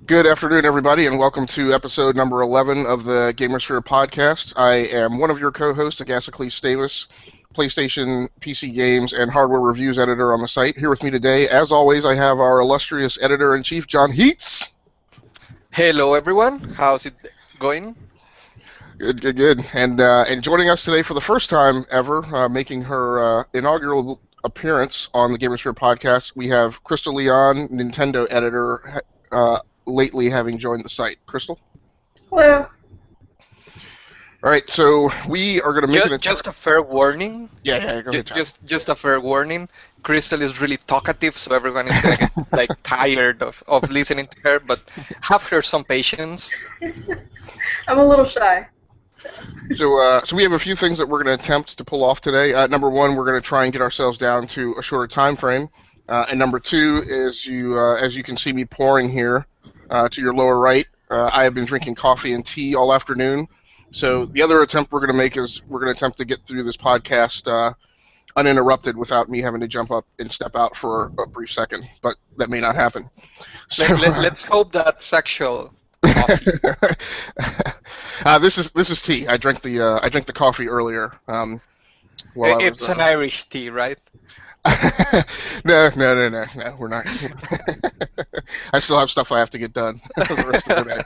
Good afternoon, everybody, and welcome to episode number 11 of the GamerSphere Podcast. I am one of your co-hosts, Agasicles Stavis, PlayStation, PC games, and hardware reviews editor on the site. Here with me today, as always, I have our illustrious editor-in-chief, John Heats. Hello, everyone. How's it going? Good. And joining us today for the first time ever, making her inaugural appearance on the GamerSphere Podcast, we have Crystal Leon, Nintendo editor, lately having joined the site. Crystal? Hello. All right, so we are going to make Just a fair warning. Yeah, go ahead, John. Just a fair warning. Crystal is really talkative, so everyone is gonna get tired of listening to her. But have her some patience. I'm a little shy. So we have a few things that we're going to attempt to pull off today. Number one, we're going to try and get ourselves down to a shorter time frame. And number two is as you can see me pouring here to your lower right, I have been drinking coffee and tea all afternoon. So the other attempt we're going to make is we're going to attempt to get through this podcast uninterrupted without me having to jump up and step out for a brief second, but that may not happen. So, Let's hope that sexual coffee. This is tea. I drank the coffee earlier. It's an Irish tea, right? No, we're not. I still have stuff I have to get done the rest of the day.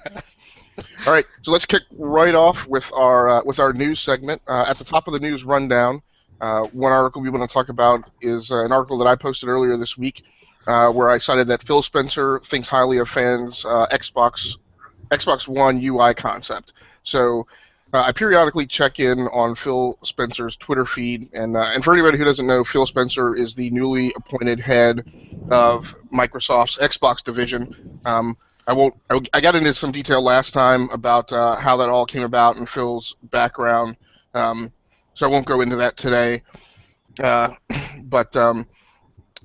All right, so let's kick right off with our news segment. At the top of the news rundown, one article we want to talk about is an article that I posted earlier this week, where I cited that Phil Spencer thinks highly of fans' Xbox One UI concept. So I periodically check in on Phil Spencer's Twitter feed, and for anybody who doesn't know, Phil Spencer is the newly appointed head of Microsoft's Xbox division. I got into some detail last time about how that all came about and Phil's background, so I won't go into that today. But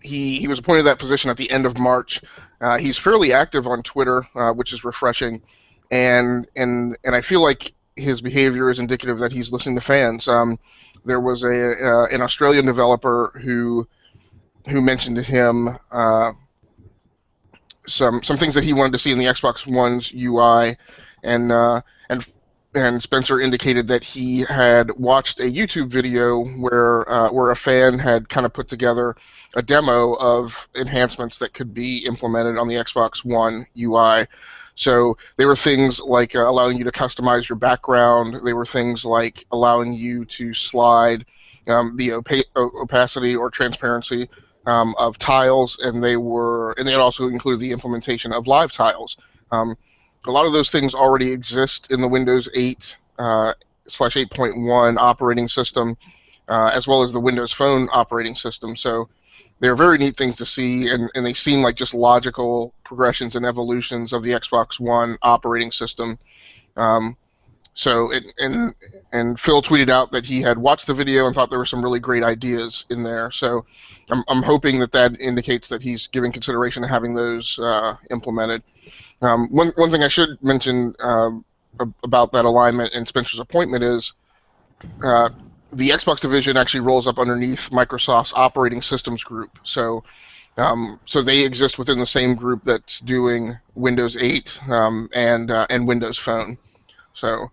he was appointed to that position at the end of March. He's fairly active on Twitter, which is refreshing, and I feel like his behavior is indicative that he's listening to fans. There was an Australian developer who mentioned to him some things that he wanted to see in the Xbox One's UI, and Spencer indicated that he had watched a YouTube video where a fan had kind of put together a demo of enhancements that could be implemented on the Xbox One UI. So they were things like allowing you to customize your background. They were things like allowing you to slide the opacity or transparency of tiles, and they had also included the implementation of live tiles. A lot of those things already exist in the Windows 8 /8.1 operating system, as well as the Windows Phone operating system. So they're very neat things to see, and they seem like just logical progressions and evolutions of the Xbox One operating system. And Phil tweeted out that he had watched the video and thought there were some really great ideas in there. So I'm hoping that indicates that he's giving consideration to having those implemented. One thing I should mention about that alignment and Spencer's appointment is the Xbox division actually rolls up underneath Microsoft's operating systems group. So they exist within the same group that's doing Windows 8 and Windows Phone. So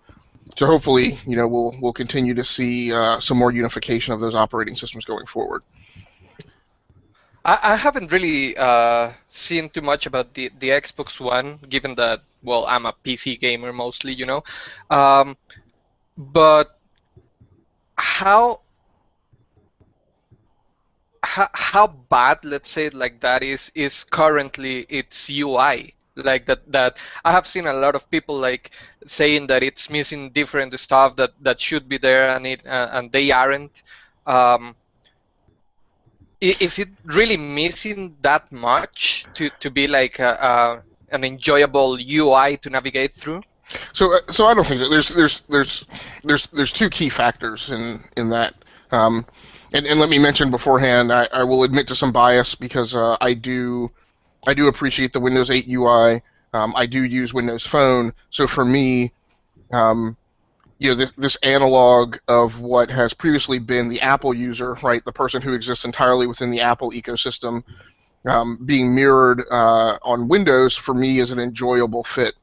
hopefully, we'll continue to see some more unification of those operating systems going forward. I haven't really seen too much about the Xbox One, given that, well, I'm a PC gamer mostly, but how bad, let's say it like that, is currently its UI? Like that I have seen a lot of people saying that it's missing different stuff that should be there, and they aren't. Is it really missing that much to be like an enjoyable UI to navigate through? So I don't think that there's two key factors in that. And let me mention beforehand, I will admit to some bias because I do appreciate the Windows 8 UI. I do use Windows Phone, so for me, this analog of what has previously been the Apple user, right, the person who exists entirely within the Apple ecosystem, being mirrored on Windows for me is an enjoyable fit.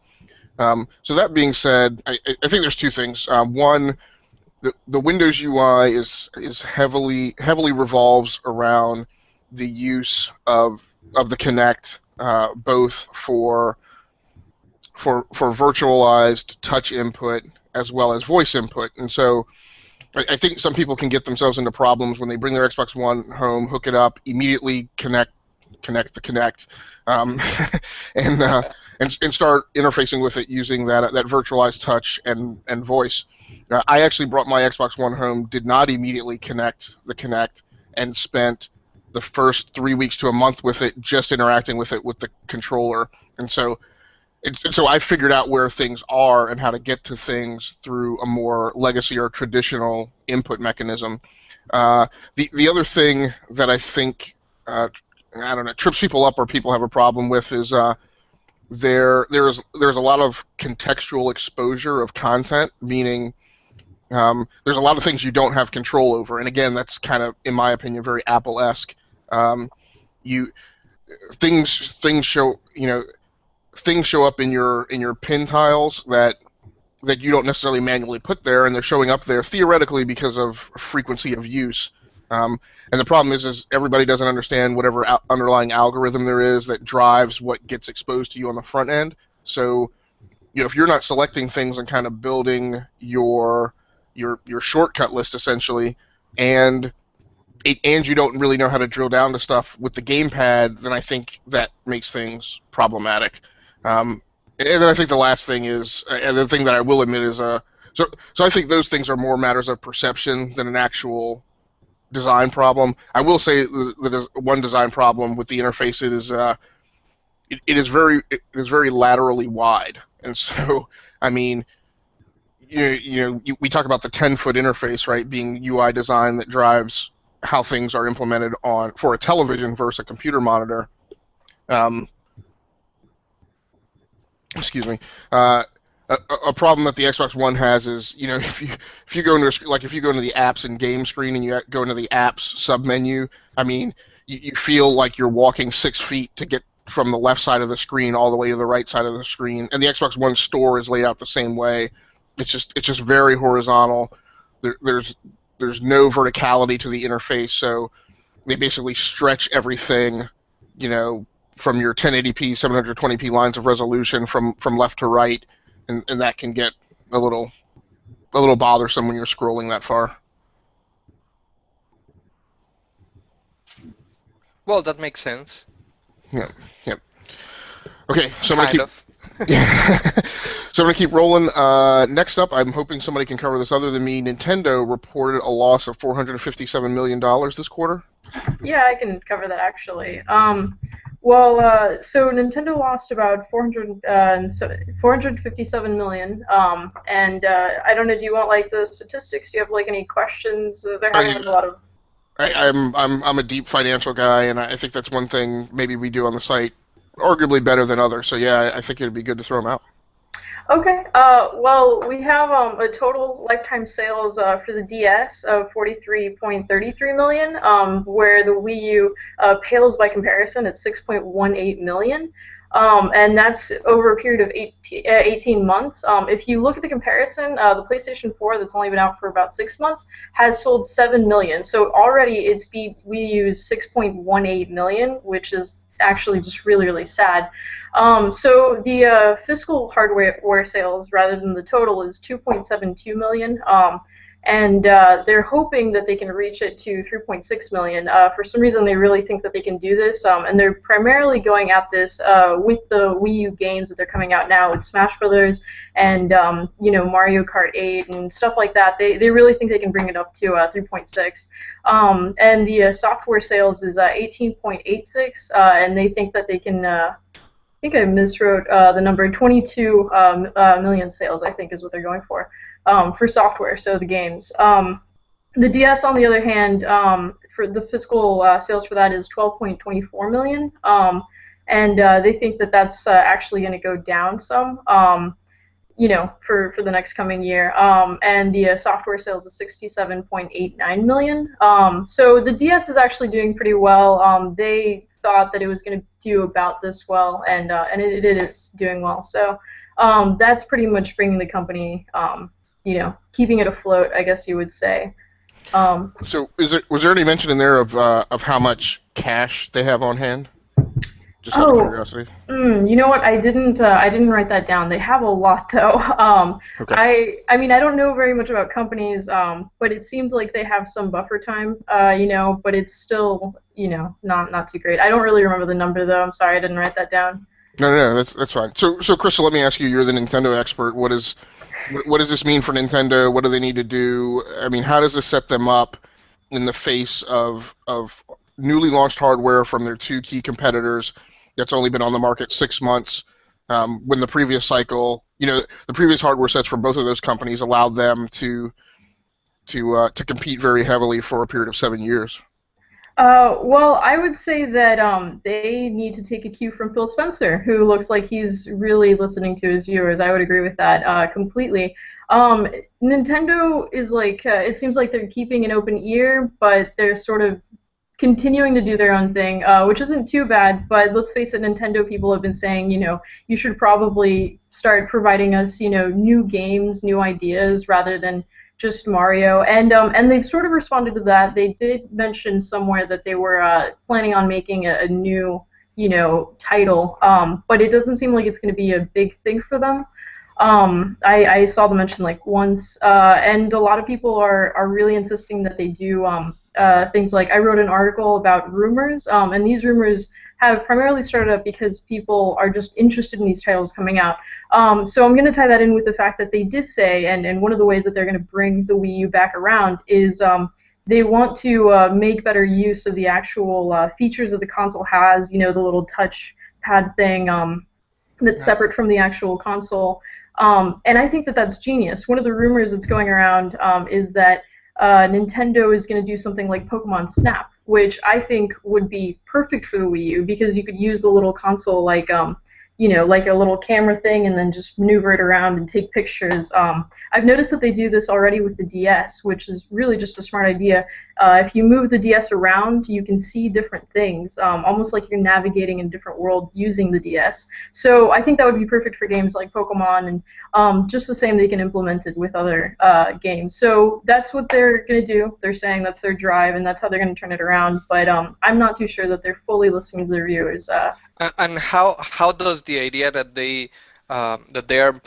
So that being said, I think there's two things. One, the Windows UI is heavily revolves around the use of the Kinect, both for virtualized touch input as well as voice input, and so I think some people can get themselves into problems when they bring their Xbox One home, hook it up, immediately connect the Kinect, and start interfacing with it using that virtualized touch and voice. I actually brought my Xbox One home, did not immediately connect the Kinect, and spent the first 3 weeks to a month with it just interacting with it with the controller. And so I figured out where things are and how to get to things through a more legacy or traditional input mechanism. The other thing that I think I don't know, trips people up or people have a problem with is there's a lot of contextual exposure of content, meaning there's a lot of things you don't have control over, and again, that's kind of, in my opinion, very Apple-esque. Things show up in your pin tiles that you don't necessarily manually put there, and they're showing up there theoretically because of frequency of use. And the problem is everybody doesn't understand whatever underlying algorithm there is that drives what gets exposed to you on the front end. So, if you're not selecting things and kind of building your shortcut list essentially, and you don't really know how to drill down to stuff with the gamepad, then I think that makes things problematic. And then I think the last thing is, and the thing that I will admit is, so I think those things are more matters of perception than an actual design problem. I will say that one design problem with the interface it is very laterally wide, and so I mean, we talk about the 10-foot interface, right, being UI design that drives how things are implemented for a television versus a computer monitor. Excuse me. A problem that the Xbox One has is, if you go into the apps and game screen and you go into the apps submenu, I mean, you feel like you're walking 6 feet to get from the left side of the screen all the way to the right side of the screen. And the Xbox One store is laid out the same way. It's just very horizontal. There's no verticality to the interface, so they basically stretch everything, from your 1080p, 720p lines of resolution from left to right. And that can get a little bothersome when you're scrolling that far. Well, that makes sense. Yeah. Okay, so I'm gonna keep rolling. Next up, I'm hoping somebody can cover this other than me. Nintendo reported a loss of $457 million this quarter. Yeah, I can cover that actually. So Nintendo lost about 457 million. And I don't know. Do you want the statistics? Do you have any questions? They're having a lot of. I'm a deep financial guy, and I think that's one thing maybe we do on the site, arguably better than others. So yeah, I think it'd be good to throw them out. Okay. Well, we have a total lifetime sales for the DS of 43.33 million, where the Wii U pales by comparison at 6.18 million. And that's over a period of 18 months. If you look at the comparison, the PlayStation 4, that's only been out for about 6 months, has sold 7 million. So already it's beat Wii U's 6.18 million, which is actually just really, really sad. So the physical hardware sales, rather than the total, is 2.72 million. And they're hoping that they can reach it to 3.6 million. For some reason, they really think that they can do this, and they're primarily going at this with the Wii U games that they're coming out now, with Smash Brothers and Mario Kart 8 and stuff like that. They really think they can bring it up to 3.6. And the software sales is 18.86, and they think that they can. I think I miswrote the number. 22 million sales, I think, is what they're going for software, so the games. The DS, on the other hand, for the physical sales for that is 12.24 million, and they think that that's actually going to go down some, for the next coming year. And the software sales is 67.89 million. So the DS is actually doing pretty well. They thought that it was going to do about this well, and it is doing well. So that's pretty much bringing the company, keeping it afloat, I guess you would say. So was there any mention in there of how much cash they have on hand? Just out of curiosity. You know what? I didn't write that down. They have a lot though. Okay. I mean, I don't know very much about companies, but it seems like they have some buffer time, but it's still, not too great. I don't really remember the number though. I'm sorry, I didn't write that down. No, that's fine. So Crystal, let me ask you. You're the Nintendo expert. What does this mean for Nintendo? What do they need to do? I mean, how does this set them up in the face of newly launched hardware from their two key competitors that's only been on the market 6 months, when the previous cycle, the previous hardware sets from both of those companies allowed them to compete very heavily for a period of 7 years? Well, I would say that they need to take a cue from Phil Spencer, who looks like he's really listening to his viewers. I would agree with that completely. Nintendo is like, it seems like they're keeping an open ear, but they're sort of continuing to do their own thing, which isn't too bad, but let's face it, Nintendo people have been saying, you should probably start providing us, new games, new ideas, rather than just Mario, and they've sort of responded to that. They did mention somewhere that they were planning on making a new, title, but it doesn't seem like it's going to be a big thing for them. I saw them mention like once, and a lot of people are really insisting that they do things like, I wrote an article about rumors, and these rumors have primarily started up because people are just interested in these titles coming out. So I'm going to tie that in with the fact that they did say, and one of the ways that they're going to bring the Wii U back around is they want to make better use of the actual features that the console has, the little touch pad thing that's separate from the actual console. And I think that that's genius. One of the rumors that's going around is that Nintendo is going to do something like Pokemon Snap, which I think would be perfect for the Wii U because you could use the little console like like a little camera thing and then just maneuver it around and take pictures. I've noticed that they do this already with the DS, which is really just a smart idea. If you move the DS around, you can see different things, almost like you're navigating in a different world using the DS. So I think that would be perfect for games like Pokemon, and just the same, they can implement it with other games. So that's what they're going to do. They're saying that's their drive, and that's how they're going to turn it around. But I'm not too sure that they're fully listening to their viewers. And how does the idea that they are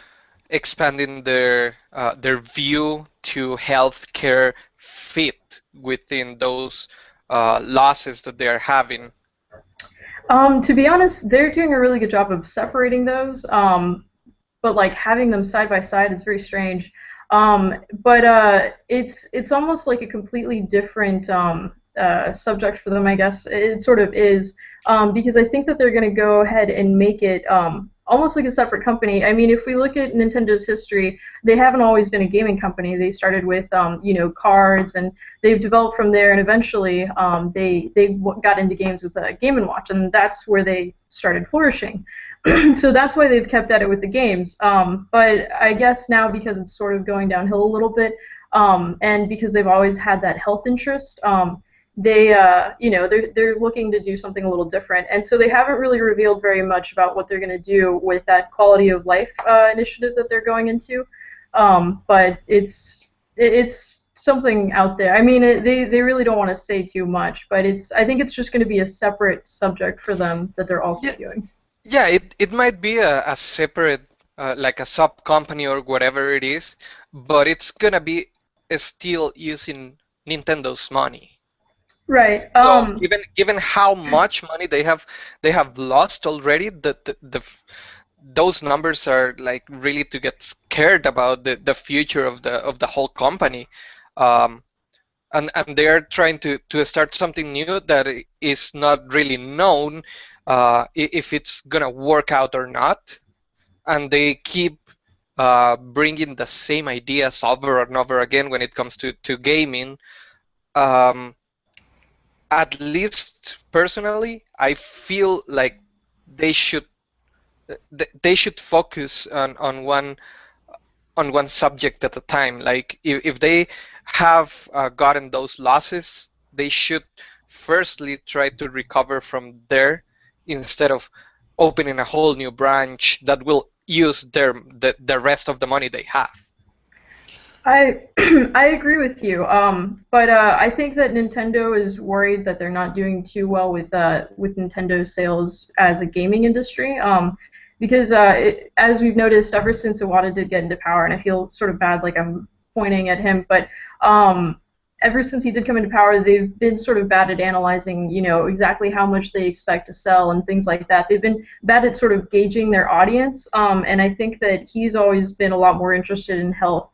expanding their view to healthcare fit within those losses that they are having? To be honest, they're doing a really good job of separating those, but like having them side by side is very strange. But it's almost like a completely different subject for them, I guess. It sort of is. Because I think that they're going to go ahead and make it almost like a separate company. I mean, if we look at Nintendo's history, they haven't always been a gaming company. They started with, cards, and they've developed from there, and eventually they got into games with Game & Watch, and that's where they started flourishing. So that's why they've kept at it with the games. But I guess now, because it's sort of going downhill a little bit, and because they've always had that health interest, they're looking to do something a little different, and so they haven't really revealed very much about what they're going to do with that quality of life initiative that they're going into. But it's something out there. I mean, they really don't want to say too much, but I think it's just going to be a separate subject for them that they're also doing. Yeah, it might be a separate like a sub company or whatever it is, but it's gonna be still using Nintendo's money. Right. So given how much money they have lost already, those numbers are like really to get scared about the future of the whole company, and they are trying to start something new that is not really known if it's gonna work out or not, and they keep bringing the same ideas over and over again when it comes to gaming. At least personally, I feel like they should focus on one subject at a time. Like if they have gotten those losses, they should firstly try to recover from there instead of opening a whole new branch that will use the rest of the money they have. I I agree with you. But I think that Nintendo is worried that they're not doing too well with Nintendo sales as a gaming industry. Because as we've noticed, ever since Iwata did get into power, and I feel sort of bad, like I'm pointing at him, but ever since he did come into power, they've been sort of bad at analyzing, exactly how much they expect to sell and things like that. They've been bad at sort of gauging their audience, and I think that he's always been a lot more interested in health.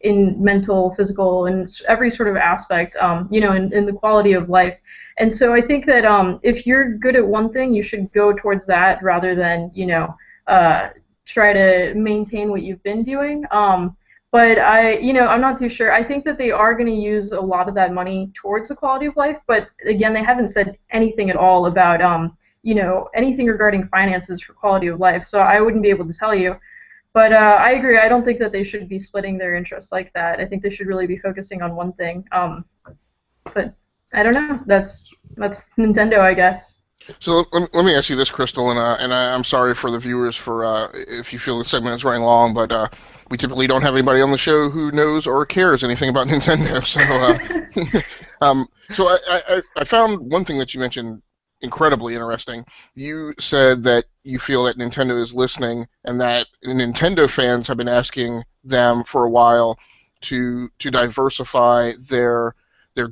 In mental, physical, and every sort of aspect, in the quality of life. And so I think that if you're good at one thing, you should go towards that rather than, try to maintain what you've been doing. But I'm not too sure. I think that they are going to use a lot of that money towards the quality of life. But again, they haven't said anything at all about, anything regarding finances for quality of life. So I wouldn't be able to tell you. But I agree. I don't think that they should be splitting their interests like that. I think they should really be focusing on one thing. But I don't know. That's Nintendo, I guess. So let me ask you this, Crystal, and I'm sorry for the viewers for if you feel the segment is running long, but we typically don't have anybody on the show who knows or cares anything about Nintendo. So I found one thing that you mentioned incredibly interesting. You said that you feel that Nintendo is listening and that Nintendo fans have been asking them for a while to diversify their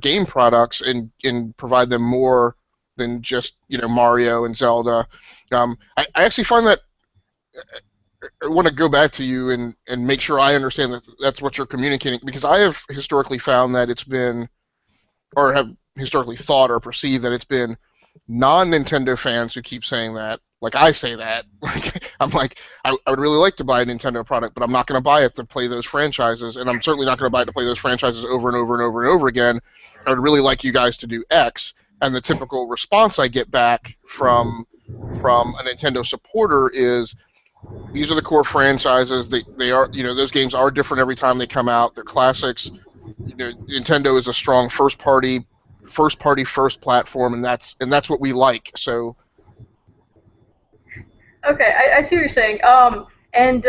game products and provide them more than just Mario and Zelda. I actually find that I want to go back to you and make sure I understand that that's what you're communicating, because I have historically found that it's been, or have historically thought or perceived that it's been non-Nintendo fans who keep saying that. Like I say that. I'm like, I would really like to buy a Nintendo product, but I'm not going to buy it to play those franchises, and I'm certainly not going to buy it to play those franchises over and over and over and over again. I would really like you guys to do X. And the typical response I get back from a Nintendo supporter is, these are the core franchises. They are, those games are different every time they come out. They're classics. Nintendo is a strong first platform, and that's what we like. So. Okay, I see what you're saying. And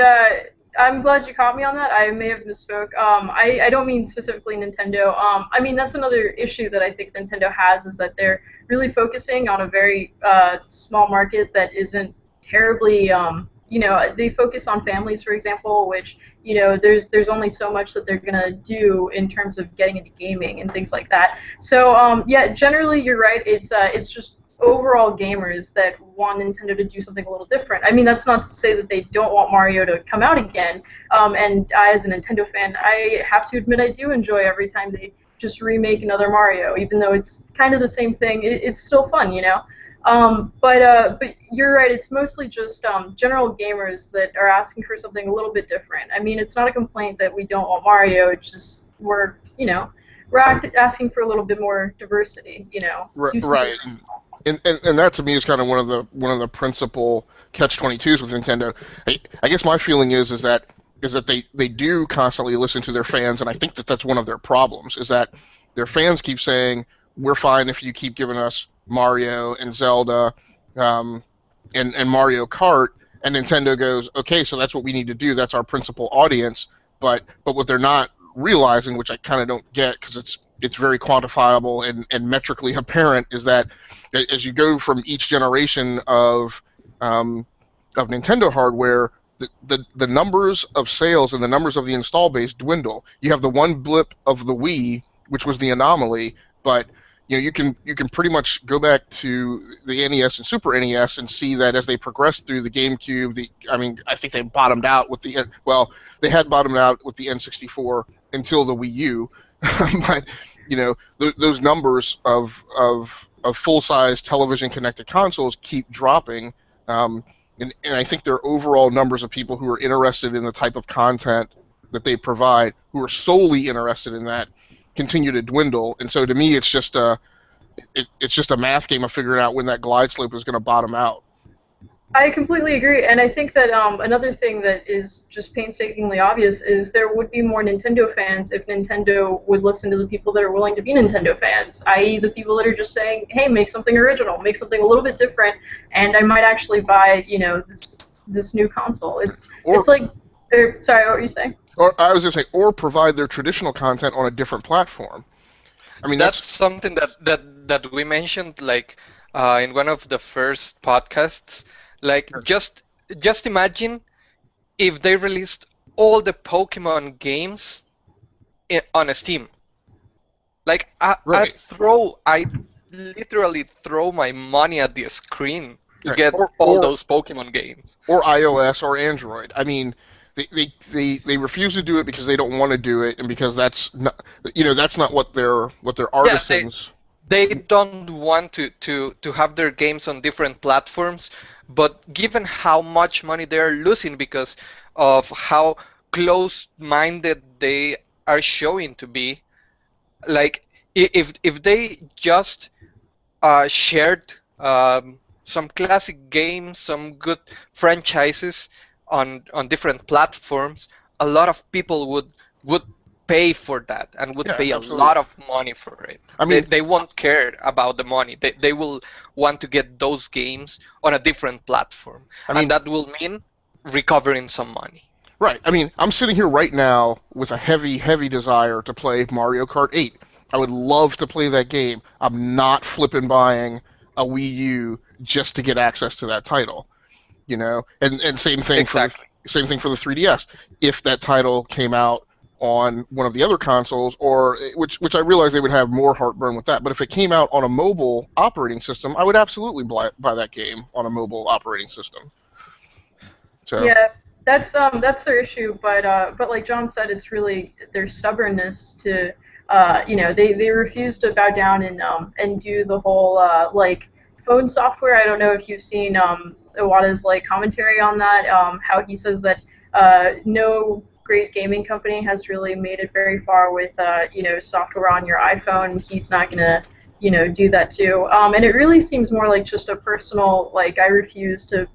I'm glad you caught me on that. I may have misspoke. I don't mean specifically Nintendo. I mean, that's another issue that I think Nintendo has, is that they're really focusing on a very small market that isn't terribly, they focus on families, for example, which, there's only so much that they're going to do in terms of getting into gaming and things like that. So, yeah, generally you're right. It's just overall gamers that want Nintendo to do something a little different. I mean, that's not to say that they don't want Mario to come out again. And I, as a Nintendo fan, I have to admit I do enjoy every time they just remake another Mario, even though it's kind of the same thing. It's still fun, But you're right. It's mostly just general gamers that are asking for something a little bit different. I mean, it's not a complaint that we don't want Mario. It's just we're asking for a little bit more diversity. Right. And that to me is kind of one of the principal catch-22s with Nintendo. I guess my feeling is that they do constantly listen to their fans, and I think that's one of their problems, is that their fans keep saying, we're fine if you keep giving us Mario and Zelda and Mario Kart, and Nintendo goes, okay, so that's what we need to do. That's our principal audience. But what they're not realizing, which I kind of don't get because it's very quantifiable and metrically apparent, is that as you go from each generation of Nintendo hardware, the numbers of sales and the numbers of the install base dwindle. You have the one blip of the Wii, which was the anomaly, but you can pretty much go back to the NES and Super NES and see that as they progress through the GameCube, I think they bottomed out with they had bottomed out with the N64 until the Wii U, but those numbers of full-size television-connected consoles keep dropping, and I think their overall numbers of people who are interested in the type of content that they provide, who are solely interested in that, continue to dwindle. And so to me, it's just a math game of figuring out when that glide slope is going to bottom out. I completely agree, and I think that another thing that is just painstakingly obvious is there would be more Nintendo fans if Nintendo would listen to the people that are willing to be Nintendo fans, i.e. the people that are just saying, hey, make something original, make something a little bit different, and I might actually buy, this new console. It's like, sorry, what were you saying? Or I was going to say, or provide their traditional content on a different platform. I mean, That's something that we mentioned like in one of the first podcasts. Like just imagine if they released all the Pokemon games on Steam. Like right. I literally throw my money at the screen to Right. get all those Pokemon games. Or iOS or Android. I mean, they refuse to do it because they don't want to do it, and because that's not that's not what their artisans. They don't want to have their games on different platforms, but given how much money they're losing because of how close-minded they are showing to be, like if they just shared some classic games, some good franchises on different platforms, a lot of people would pay for that and would Yeah, pay a absolutely. lot of money for it. I mean, They won't care about the money. They will want to get those games on a different platform, I mean, and that will mean recovering some money. right. I mean, I'm sitting here right now with a heavy desire to play Mario Kart 8. I would love to play that game. I'm not flipping buying a Wii U just to get access to that title. And same thing for Exactly. same thing for the 3DS. If that title came out on one of the other consoles, or which I realize they would have more heartburn with that, but if it came out on a mobile operating system, I would absolutely buy that game on a mobile operating system. So Yeah, that's their issue, but like John said, it's really their stubbornness to they refuse to bow down and do the whole like phone software. I don't know if you've seen Iwata's like commentary on that. How he says that no great gaming company has really made it very far with software on your iPhone. He's not gonna do that too. And it really seems more like just a personal like I refuse to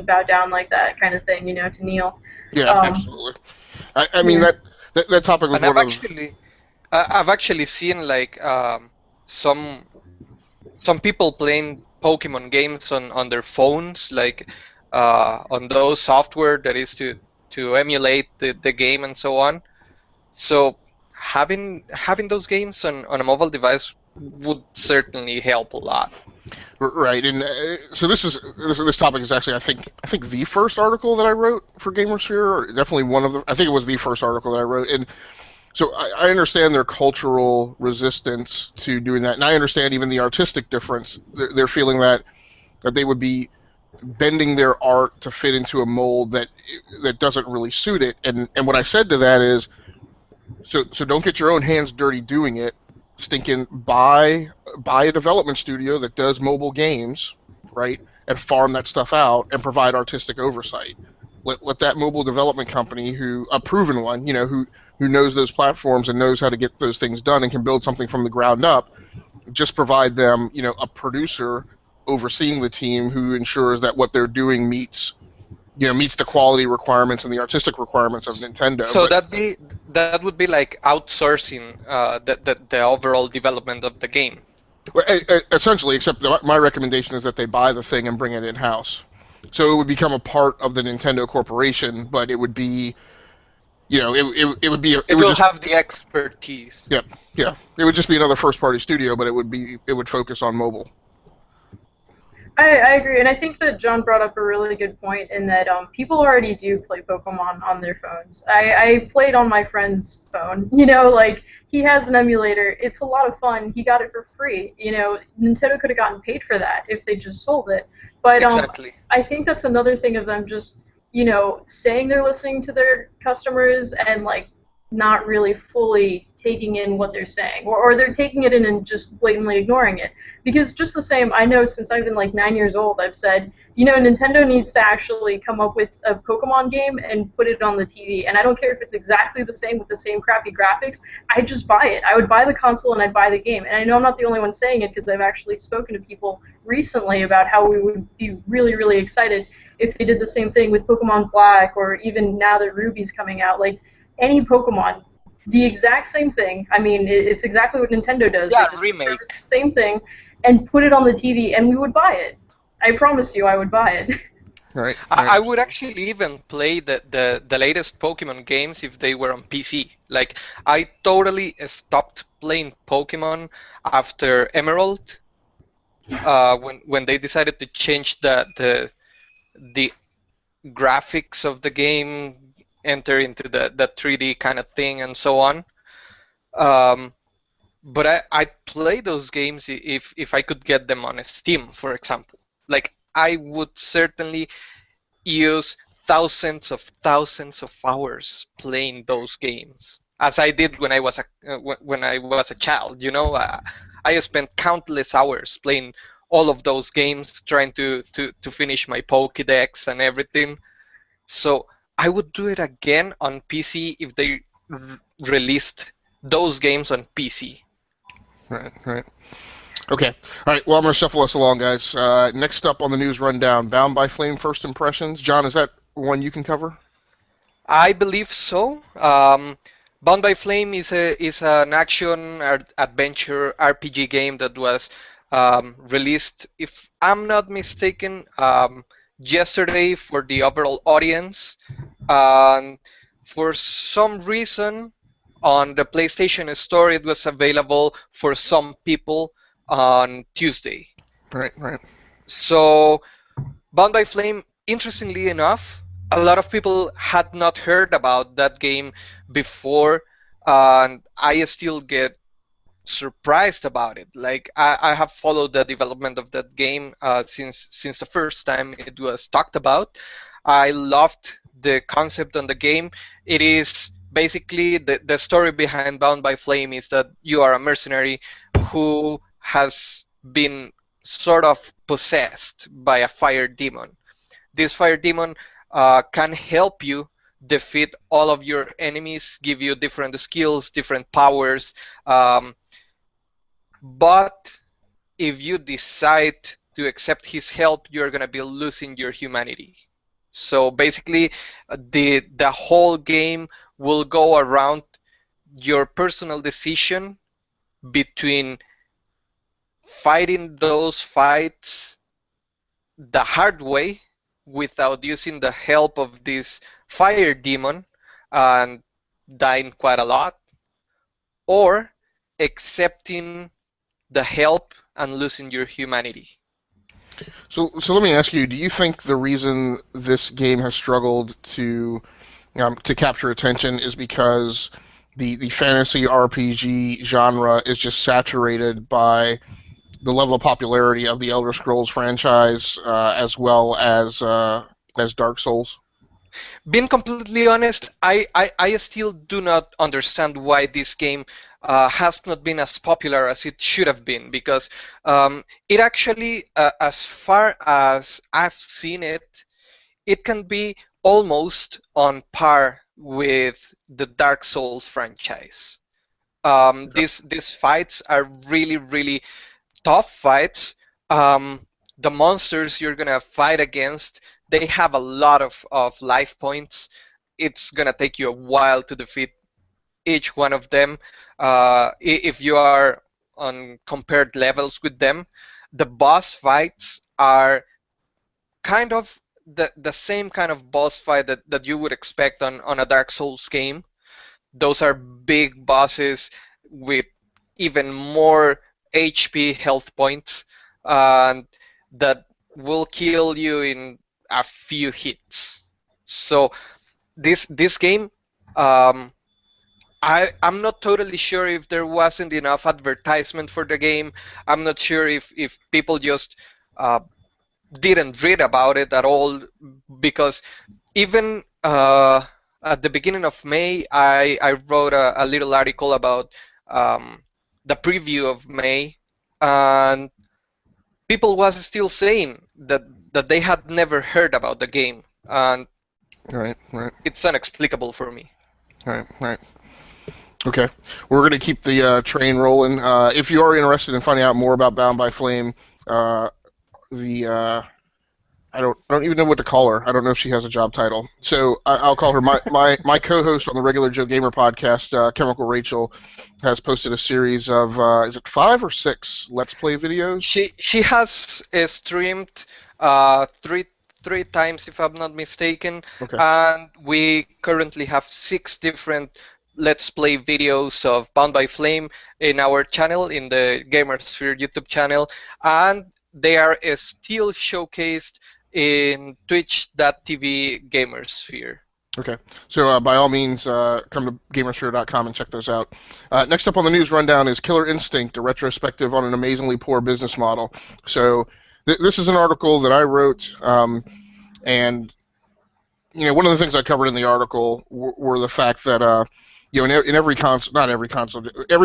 bow down like that kind of thing, to kneel. yeah, Um, absolutely. I mean yeah. that topic was And one of I've actually seen like some some people playing Pokemon games on their phones, like on those software that is to emulate the game and so on. So having those games on a mobile device would certainly help a lot. right. And so this topic is actually I think the first article that I wrote for GamerSphere, or definitely one of the. I think it was the first article that I wrote, and so I understand their cultural resistance to doing that, and I understand even the artistic difference. They're feeling that they would be bending their art to fit into a mold that doesn't really suit it. And what I said to that is, so don't get your own hands dirty doing it. Stinking buy a development studio that does mobile games, right, and farm that stuff out and provide artistic oversight. Let that mobile development company, who a proven one, who knows those platforms and knows how to get those things done and can build something from the ground up, just provide them, a producer overseeing the team who ensures that what they're doing meets the quality requirements and the artistic requirements of Nintendo. So But that would be like outsourcing the overall development of the game. essentially, except my recommendation is that they buy the thing and bring it in house. So it would become a part of the Nintendo Corporation, but it would be, it would be, it It would will just, have the expertise. yeah, it would just be another first-party studio, but it would focus on mobile. I agree, and I think that John brought up a really good point in that people already do play Pokemon on their phones. I played on my friend's phone. Like he has an emulator. It's a lot of fun. He got it for free. Nintendo could have gotten paid for that if they just sold it. But Exactly. I think that's another thing of them just saying they're listening to their customers and like not really fully taking in what they're saying, or they're taking it in and just blatantly ignoring it. Because just the same, I know since I've been like 9 years old, I've said, Nintendo needs to actually come up with a Pokemon game and put it on the TV. And I don't care if it's exactly the same with the same crappy graphics, I'd just buy it. I would buy the console and I'd buy the game. And I know I'm not the only one saying it because I've actually spoken to people recently about how we would be really, really excited if they did the same thing with Pokemon Black, or even now that Ruby's coming out. Like, any Pokemon, the exact same thing. I mean, it's exactly what Nintendo does. Yeah, They just remake. the same thing and put it on the TV, and we would buy it. I promise you, I would buy it. Right. I would actually even play the latest Pokemon games if they were on PC. Like, I totally stopped playing Pokemon after Emerald, when they decided to change the graphics of the game, enter into the 3D kind of thing and so on. Um, but I'd play those games if I could get them on Steam, for example. Like, I would certainly use thousands of hours playing those games, as I did when I was a child. I spent countless hours playing all of those games, trying to finish my Pokédex and everything. So I would do it again on PC if they released those games on PC. Right. Okay. All right. Well, I'm going to shuffle us along, guys. Next up on the news rundown, Bound by Flame First Impressions. John, is that one you can cover? I believe so. Bound by Flame is an action adventure RPG game that was released, if I'm not mistaken, yesterday for the overall audience. And for some reason, on the PlayStation Store, it was available for some people on Tuesday. Right. So, Bound by Flame, interestingly enough, a lot of people had not heard about that game before, and I still get surprised about it. Like, I have followed the development of that game since the first time it was talked about. I loved the concept on the game. It is basically the story behind Bound by Flame is that you are a mercenary who has been sort of possessed by a fire demon. This fire demon can help you defeat all of your enemies, give you different skills, different powers. But if you decide to accept his help, you're going to be losing your humanity. So basically, the whole game will go around your personal decision between fighting those fights the hard way without using the help of this fire demon and dying quite a lot, or accepting the help and losing your humanity. So let me ask you: do you think the reason this game has struggled to capture attention is because the fantasy RPG genre is just saturated by the level of popularity of the Elder Scrolls franchise, as well as Dark Souls? Being completely honest, I still do not understand why this game has not been as popular as it should have been, because it actually, as far as I've seen it, it can be almost on par with the Dark Souls franchise. These fights are really, really tough fights. The monsters you're gonna fight against, they have a lot of life points. It's gonna take you a while to defeat each one of them. If you are on compared levels with them, the boss fights are kind of the same kind of boss fight that you would expect on a Dark Souls game. Those are big bosses with even more HP health points, and that will kill you in a few hits. So this game, um, I'm not totally sure if there wasn't enough advertisement for the game. I'm not sure if people just uh, didn't read about it at all, because even at the beginning of May, I wrote a little article about um, the preview of May, and people was still saying that they had never heard about the game, and Right, right, it's inexplicable for me. right, right. Okay, we're going to keep the train rolling. If you are interested in finding out more about Bound by Flame, the I don't even know what to call her. I don't know if she has a job title. So I'll call her my co-host on the regular Joe Gamer podcast, Chemical Rachel, has posted a series of is it 5 or 6 Let's Play videos? She has streamed three times, if I'm not mistaken, Okay. and we currently have 6 different Let's Play videos of Bound by Flame in our channel, in the GamerSphere YouTube channel, and they are still showcased in twitch.tv GamerSphere. Okay. So by all means, come to GamersSphere.com and check those out. Next up on the news rundown is Killer Instinct, a retrospective on an amazingly poor business model. So this is an article that I wrote, and one of the things I covered in the article were the fact that in every console, not every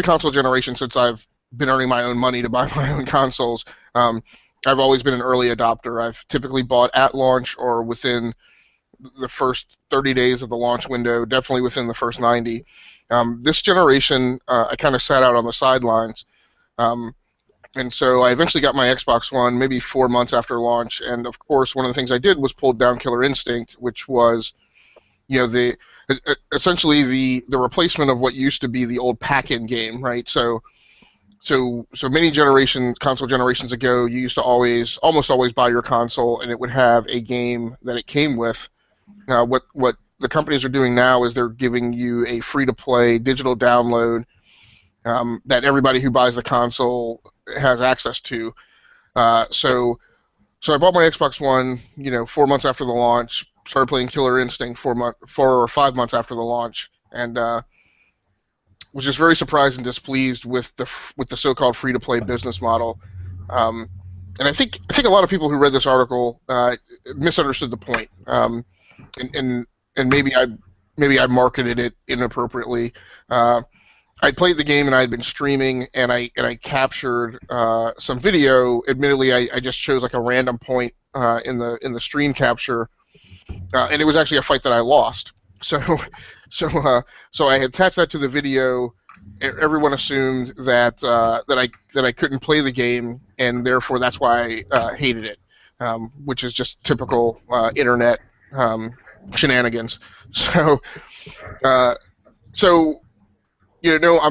console generation since I've been earning my own money to buy my own consoles, I've always been an early adopter. I've typically bought at launch or within the first 30 days of the launch window, definitely within the first 90. This generation, I kind of sat out on the sidelines, and so I eventually got my Xbox One maybe 4 months after launch, and of course one of the things I did was pulled down Killer Instinct, which was essentially the replacement of what used to be the old pack-in game, right? So many console generations ago, you used to almost always buy your console, and it would have a game that it came with. What the companies are doing now is they're giving you a free-to-play digital download that everybody who buys the console has access to. So I bought my Xbox One, 4 months after the launch. Started playing Killer Instinct 4 or 5 months after the launch, and was just very surprised and displeased with the so-called free-to-play business model. And I think a lot of people who read this article misunderstood the point, and maybe I marketed it inappropriately. I played the game and I had been streaming, and I captured some video. Admittedly, I just chose like a random point in the stream capture, and it was actually a fight that I lost. So I attached that to the video. Everyone assumed that I couldn't play the game, and therefore that's why I hated it, which is just typical internet shenanigans. I'm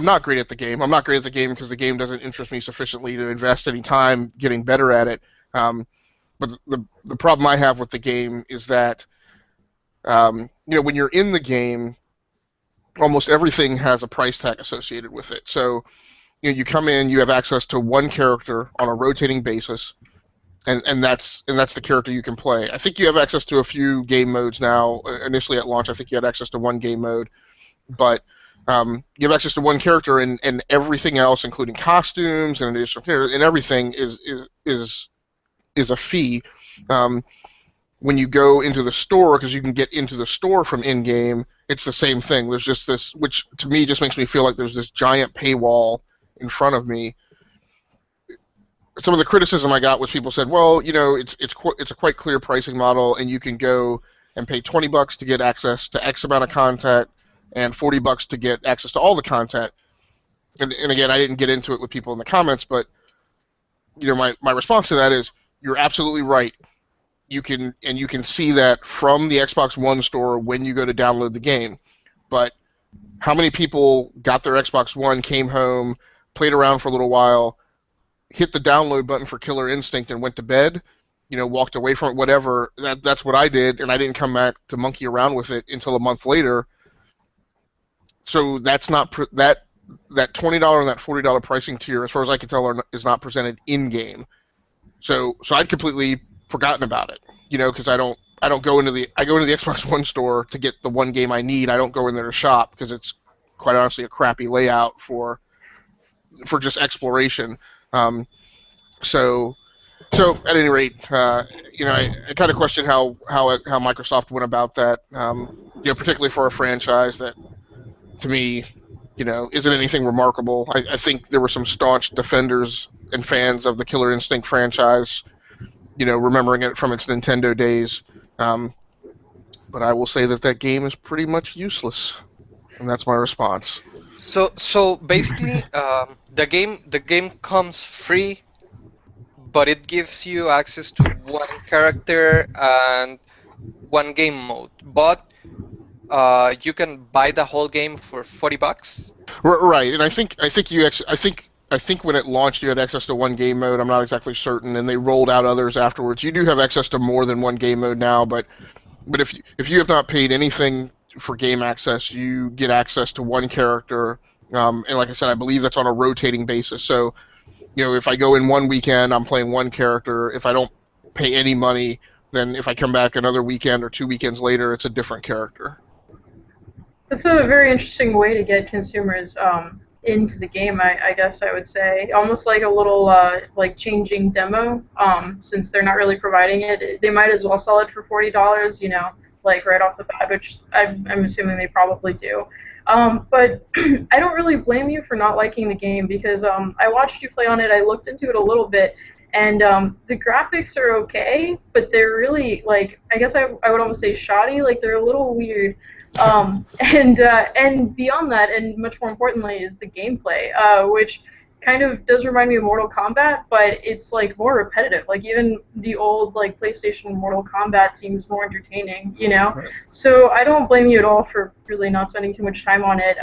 not great at the game. I'm not great at the game because the game doesn't interest me sufficiently to invest any time getting better at it. But the problem I have with the game is that when you're in the game, almost everything has a price tag associated with it. So, you come in, you have access to one character on a rotating basis, and that's the character you can play. I think you have access to a few game modes now. Initially at launch, I think you had access to one game mode, but you have access to one character, and everything else, including costumes and additional characters, and everything is a fee. When you go into the store, because you can get into the store from in-game, it's the same thing. There's just this, which to me just makes me feel like there's this giant paywall in front of me. Some of the criticism I got was people said, well, it's a quite clear pricing model, and you can go and pay $20 to get access to X amount of content, and $40 to get access to all the content. And again, I didn't get into it with people in the comments, but my response to that is, you're absolutely right. You can see that from the Xbox One store when you go to download the game. But how many people got their Xbox One, came home, played around for a little while, hit the download button for Killer Instinct and went to bed, walked away from it, whatever. That's what I did, and I didn't come back to monkey around with it until a month later. So that's not that $20 and that $40 pricing tier, as far as I can tell, is not presented in game. So I'd completely forgotten about it, because I don't go into the Xbox One store to get the one game I need. I don't go in there to shop because it's quite honestly a crappy layout for just exploration. So at any rate, I kind of question how Microsoft went about that. particularly for a franchise that, to me, isn't anything remarkable. I think there were some staunch defenders and fans of the Killer Instinct franchise, remembering it from its Nintendo days. But I will say that game is pretty much useless, and that's my response. So basically, the game comes free, but it gives you access to one character and one game mode. But you can buy the whole game for $40. Right, and I think when it launched, you had access to one game mode. I'm not exactly certain, and they rolled out others afterwards. You do have access to more than one game mode now, but if you have not paid anything for game access, you get access to one character. And like I said, I believe that's on a rotating basis. So, if I go in one weekend, I'm playing one character. If I don't pay any money, then if I come back another weekend or 2 weekends later, it's a different character. That's a very interesting way to get consumers into the game, I guess I would say. Almost like a little like changing demo, since they're not really providing it. They might as well sell it for $40, like right off the bat, which I'm assuming they probably do. But I don't really blame you for not liking the game because I watched you play on it, I looked into it a little bit, and the graphics are okay, but they're really, like, I guess I would almost say shoddy, like they're a little weird. And beyond that, and much more importantly, is the gameplay, which kind of does remind me of Mortal Kombat, but it's like more repetitive. Like even the old like PlayStation Mortal Kombat seems more entertaining. Right. So I don't blame you at all for really not spending too much time on it.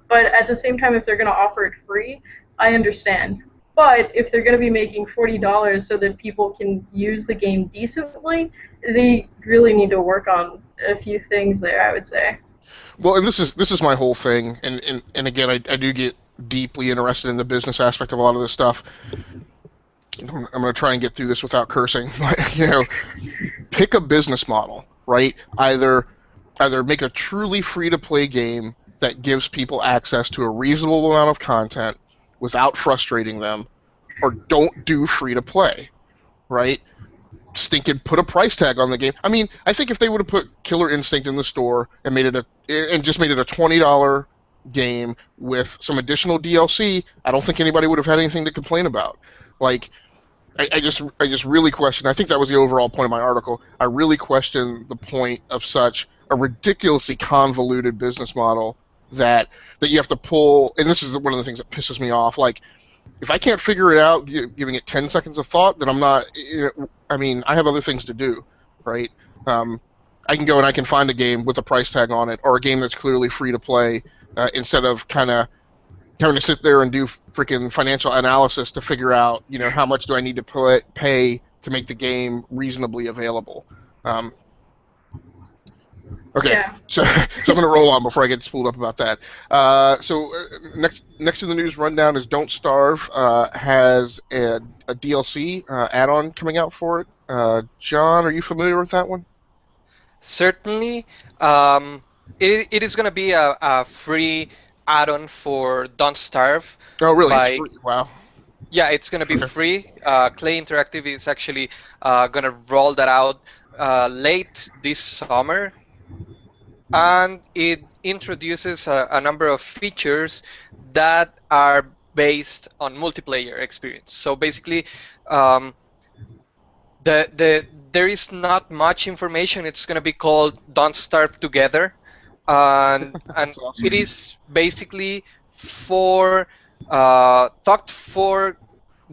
But at the same time, if they're gonna offer it free, I understand. But if they're going to be making $40 so that people can use the game decently, they really need to work on a few things there, I would say. Well, and this is my whole thing, and again, I do get deeply interested in the business aspect of a lot of this stuff. I'm going to try and get through this without cursing. Pick a business model, right? Either make a truly free-to-play game that gives people access to a reasonable amount of content without frustrating them, or don't do free-to-play, right? Stinking put a price tag on the game. I mean, I think if they would have put Killer Instinct in the store and just made it a $20 game with some additional DLC, I don't think anybody would have had anything to complain about. Like, I just really question. I think that was the overall point of my article. I really question the point of such a ridiculously convoluted business model that you have to pull. And this is one of the things that pisses me off. Like, if I can't figure it out, giving it 10 seconds of thought, then I'm not. I mean, I have other things to do, right? I can go and I can find a game with a price tag on it, or a game that's clearly free to play, instead of kind of having to sit there and do freaking financial analysis to figure out, how much do I need to pay to make the game reasonably available. Okay, Yeah. so I'm going to roll on before I get spooled up about that. So next to the news rundown is Don't Starve has a DLC add-on coming out for it. John, are you familiar with that one? Certainly, it is going to be a free add-on for Don't Starve. Oh, really? By It's free? Wow. Yeah, it's going to be Okay. free. Clay Interactive is actually going to roll that out late this summer, and it introduces a number of features that are based on multiplayer experience. So basically, um, there is not much information. It's going to be called Don't Starve Together, and That's awesome. it is basically for thought for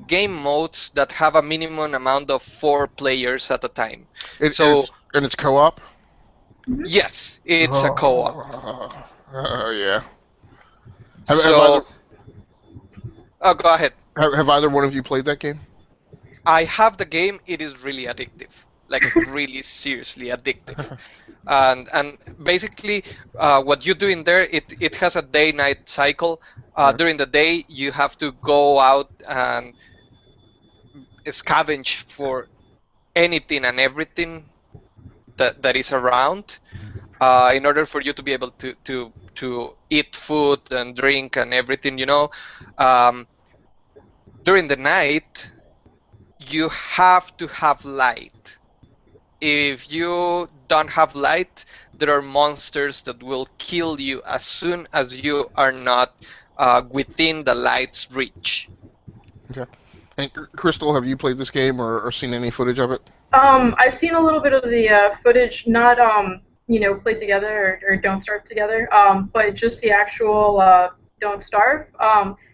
game modes that have a minimum amount of 4 players at a time. So It's co-op? yes, it's a co-op. Yeah. So go ahead. Have either one of you played that game? I have the game. It is really addictive, like really seriously addictive. And basically, what you do in there, it has a day-night cycle. Yeah. During the day, you have to go out and scavenge for anything and everything that is around, in order for you to be able to eat food and drink and everything. During the night, you have to have light. if you don't have light, there are monsters that will kill you as soon as you are not within the light's reach. Okay. And Crystal, have you played this game or seen any footage of it? I've seen a little bit of the footage, not play together or don't starve together, but just the actual don't starve.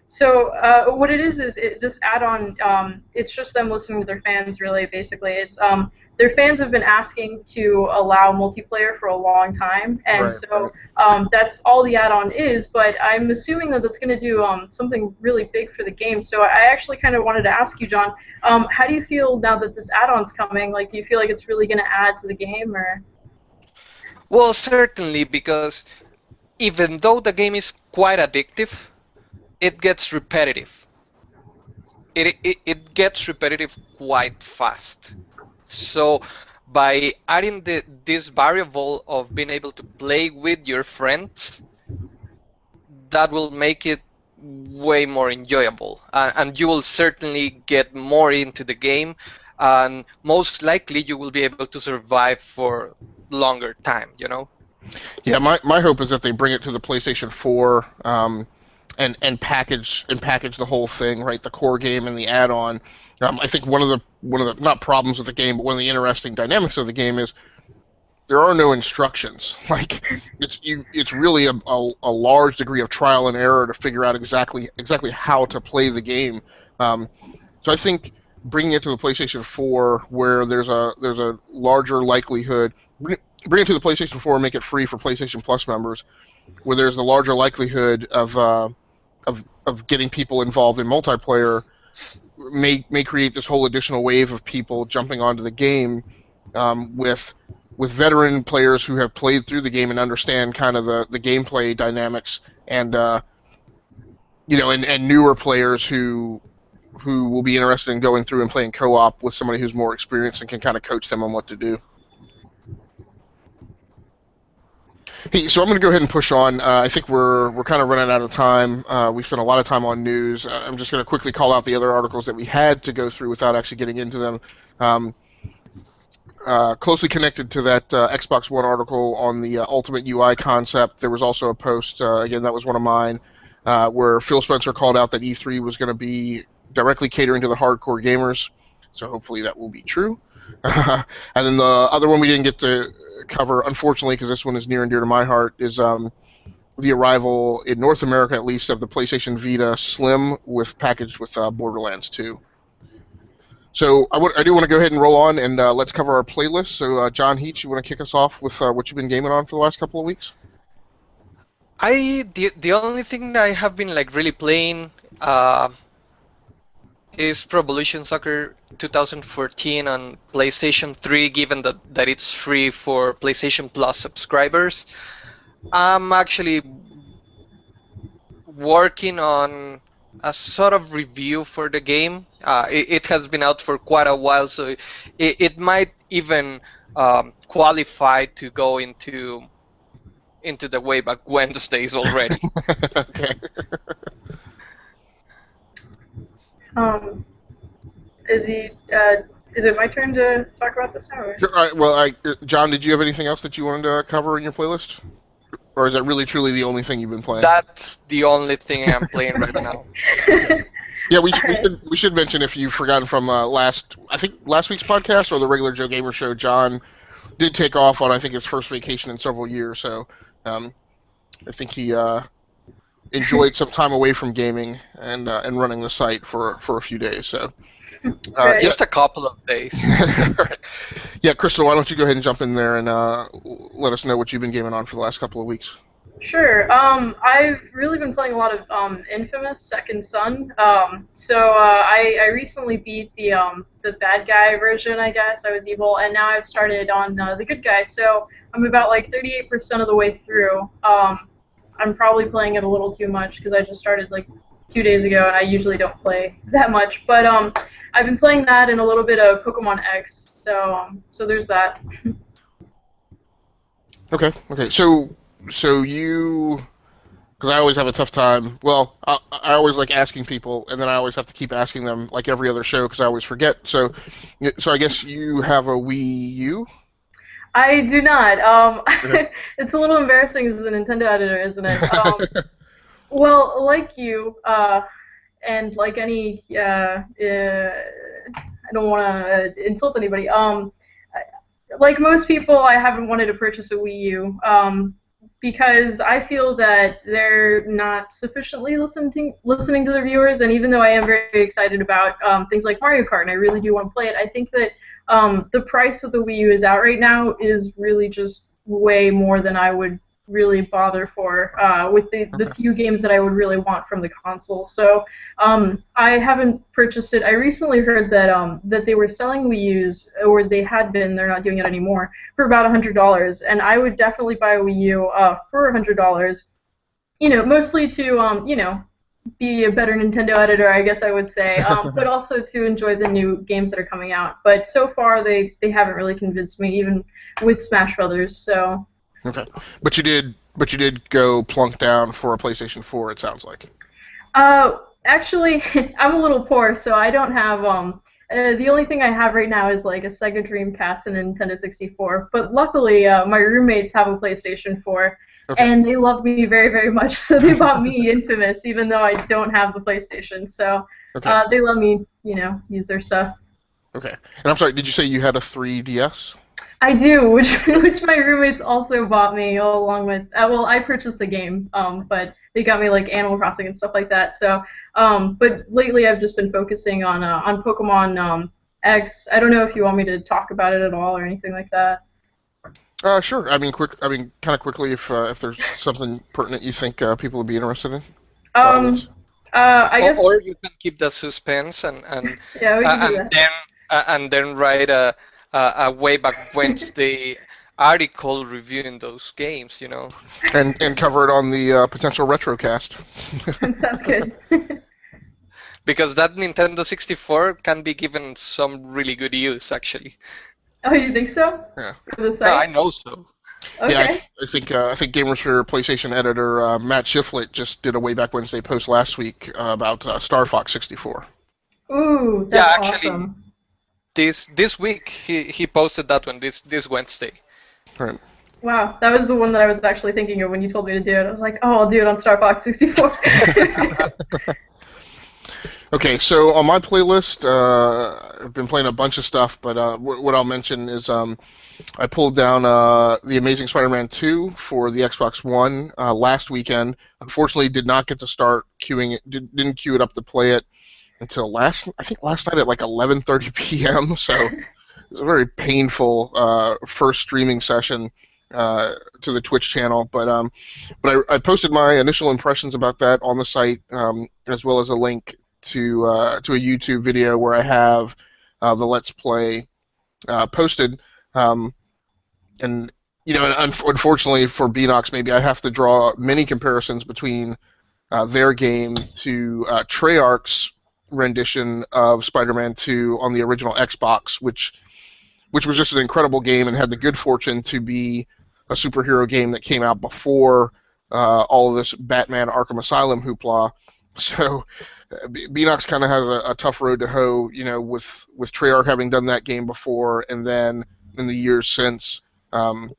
So what it is this add-on. It's just them listening to their fans, really. Basically, it's their fans have been asking to allow multiplayer for a long time, and so that's all the add-on is. But I'm assuming that that's going to do something really big for the game. So I actually kind of wanted to ask you, John, how do you feel now that this add-on's coming? Like, do you feel like it's really going to add to the game, or? Well, certainly, because even though the game is quite addictive, it gets repetitive. It gets repetitive quite fast. So by adding this variable of being able to play with your friends, that will make it way more enjoyable, and you will certainly get more into the game, and most likely you will be able to survive for longer time, you know? Yeah, my hope is that they bring it to the PlayStation 4 and package the whole thing, right? The core game and the add-on. I think one of the not problems with the game, but one of the interesting dynamics of the game is there are no instructions. Like it's really a large degree of trial and error to figure out exactly how to play the game. So I think bringing it to the PlayStation 4, where there's a larger likelihood, bring it to the PlayStation 4 and make it free for PlayStation Plus members, where there's the larger likelihood of getting people involved in multiplayer, may create this whole additional wave of people jumping onto the game, with veteran players who have played through the game and understand kind of the gameplay dynamics, and and newer players who will be interested in going through and playing co-op with somebody who's more experienced and can kind of coach them on what to do. Hey, so I'm going to go ahead and push on. I think we're kind of running out of time. We spent a lot of time on news. I'm just going to quickly call out the other articles that we had to go through without actually getting into them. Closely connected to that Xbox One article on the Ultimate UI concept, there was also a post, again, that was one of mine, where Phil Spencer called out that E3 was going to be directly catering to the hardcore gamers. So hopefully that will be true. And then the other one we didn't get to cover, unfortunately, because this one is near and dear to my heart, is the arrival in North America, at least, of the PlayStation Vita Slim packaged with Borderlands 2. So I do want to go ahead and roll on, and let's cover our playlist. So John Heach, you want to kick us off with what you've been gaming on for the last couple of weeks? The only thing that I have been like really playing is Pro Evolution Soccer 2014 on PlayStation 3, given that it's free for PlayStation Plus subscribers. I'm actually working on a sort of review for the game. It has been out for quite a while, so it might even qualify to go into the Wayback Wednesdays already. Okay. Is it my turn to talk about this now? Or? Sure, all right, well, John, did you have anything else that you wanted to cover in your playlist? Or is that really truly the only thing you've been playing? That's the only thing I'm playing right now. Yeah, we should mention, if you've forgotten from last week's podcast or the regular Joe Gamer Show, John did take off on, I think, his first vacation in several years. So I think he enjoyed some time away from gaming and running the site for a few days. So just a couple of days. Right. Yeah, Crystal, why don't you go ahead and jump in there and let us know what you've been gaming on for the last couple of weeks. Sure. I've really been playing a lot of Infamous Second Son. I recently beat the bad guy version, I guess. I was evil, and now I've started on the good guy. So I'm about like 38% of the way through. I'm probably playing it a little too much because I just started like 2 days ago, and I usually don't play that much. But I've been playing that and a little bit of Pokemon X. So there's that. Okay. So you because I always have a tough time. Well, I always like asking people, and then I always have to keep asking them like every other show because I always forget. So I guess you have a Wii U. I do not. Okay. It's a little embarrassing as a Nintendo editor, isn't it? Well, like you, and like any, I don't want to insult anybody. Like most people, I haven't wanted to purchase a Wii U. Because I feel that they're not sufficiently listening to their viewers, and even though I am very excited about things like Mario Kart, and I really do want to play it, I think that the price that the Wii U is out right now is really just way more than I would really bother for with the few games that I would really want from the console. So I haven't purchased it. I recently heard that that they were selling Wii U's, or they had been, they're not doing it anymore, for about $100, and I would definitely buy a Wii U for $100. You know, mostly to you know, be a better Nintendo editor, I guess I would say, but also to enjoy the new games that are coming out. But so far, they haven't really convinced me, even with Smash Brothers. So. Okay, but you did go plunk down for a PlayStation 4. It sounds like. Actually, I'm a little poor, so I don't have the only thing I have right now is like a Sega Dreamcast and a Nintendo 64. But luckily, my roommates have a PlayStation 4, Okay. and they love me very, very much. So they bought me Infamous, even though I don't have the PlayStation. So Okay. they let me, you know, use their stuff. Okay. And I'm sorry, did you say you had a 3DS? I do, which my roommates also bought me along with. Well, I purchased the game, but they got me like Animal Crossing and stuff like that. So, but lately I've just been focusing on Pokemon X. I don't know if you want me to talk about it at all or anything like that. Sure. I mean, kind of quickly, if there's something pertinent you think people would be interested in. Um, I guess. Or you can keep the suspense and Yeah, we can do that. and then write a way back Wednesday article reviewing those games, you know. And cover it on the potential retrocast. Sounds good. Because that Nintendo 64 can be given some really good use, actually. Oh, you think so? Yeah. For the Yeah, site? I know so. Okay. Yeah, I think GamersSphere PlayStation editor Matt Shiflett just did a Way Back Wednesday post last week about Star Fox 64. Ooh, Yeah, that's actually, awesome. this week he posted that one this Wednesday. Right. Wow, that was the one that I was actually thinking of when you told me to do it. I was like, oh, I'll do it on Star Fox 64. Okay, so on my playlist, I've been playing a bunch of stuff, but what I'll mention is I pulled down The Amazing Spider-Man 2 for the Xbox One last weekend. Unfortunately, did not get to start queuing it, didn't queue it up to play it until last night at like 11:30 p.m. So it was a very painful first streaming session to the Twitch channel. But I posted my initial impressions about that on the site, as well as a link to a YouTube video where I have the Let's Play posted. And you know, unfortunately for Beanox, maybe I have to draw many comparisons between their game to Treyarch's rendition of Spider-Man 2 on the original Xbox, which was just an incredible game and had the good fortune to be a superhero game that came out before all of this Batman Arkham Asylum hoopla. So Beanox kind of has a tough road to hoe, you know, with Treyarch having done that game before, and then in the years since, you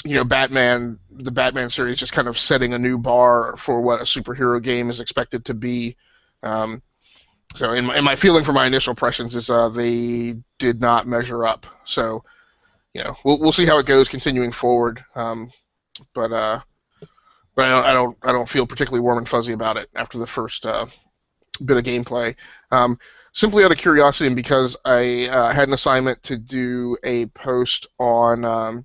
know, the Batman series just kind of setting a new bar for what a superhero game is expected to be. So in my feeling for my initial impressions is they did not measure up. So, you know, we'll see how it goes continuing forward. But I don't feel particularly warm and fuzzy about it after the first bit of gameplay. Simply out of curiosity and because I had an assignment to do a post on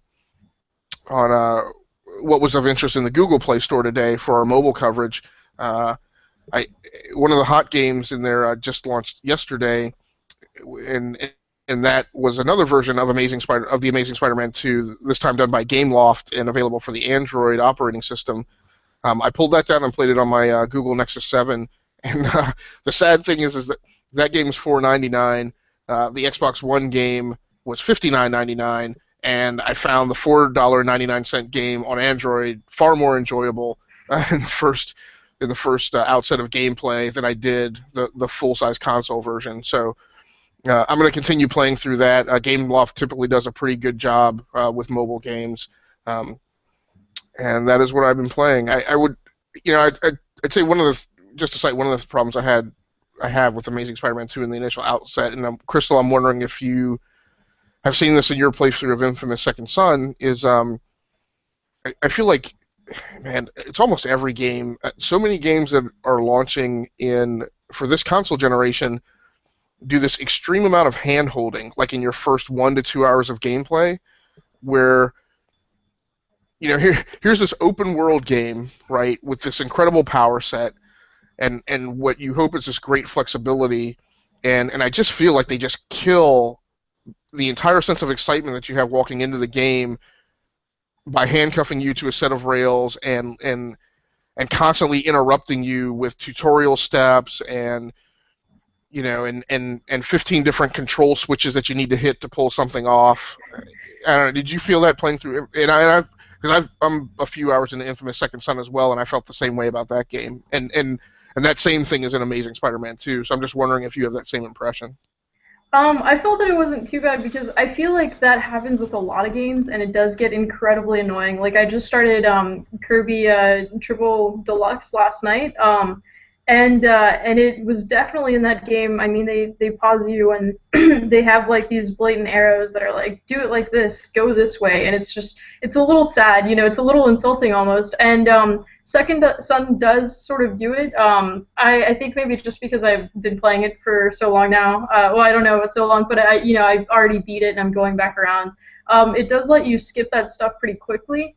what was of interest in the Google Play Store today for our mobile coverage. One of the hot games in there just launched yesterday, and that was another version of the Amazing Spider-Man 2. This time done by Gameloft and available for the Android operating system. I pulled that down and played it on my Google Nexus 7, and the sad thing is that game is $4.99. The Xbox One game was $59.99, and I found the $4.99 game on Android far more enjoyable. in the first outset of gameplay than I did the full size console version. So I'm going to continue playing through that. GameLoft typically does a pretty good job with mobile games, and that is what I've been playing. I would, I'd say just to cite one of the problems I have with Amazing Spider-Man 2 in the initial outset, and Crystal, I'm wondering if you have seen this in your playthrough of Infamous Second Son, is I feel like, man, it's almost every game. So many games that are launching for this console generation do this extreme amount of hand-holding, like in your first 1 to 2 hours of gameplay, where here's this open-world game, right, with this incredible power set, and what you hope is this great flexibility, and I just feel like they just kill the entire sense of excitement that you have walking into the game by handcuffing you to a set of rails and constantly interrupting you with tutorial steps and 15 different control switches that you need to hit to pull something off. I don't know. Did you feel that playing through? Because I'm a few hours into Infamous Second Son as well, and I felt the same way about that game. And that same thing is in Amazing Spider-Man 2. So I'm just wondering if you have that same impression. I felt that it wasn't too bad because I feel like that happens with a lot of games, and it does get incredibly annoying. Like I just started Kirby Triple Deluxe last night, and it was definitely in that game. I mean, they pause you and they have like these blatant arrows that are like, do it like this, go this way, and it's a little sad, it's a little insulting almost. And Second Son does sort of do it. I think maybe just because I've been playing it for so long now. Well, I don't know about so long, but I've already beat it and I'm going back around. It does let you skip that stuff pretty quickly.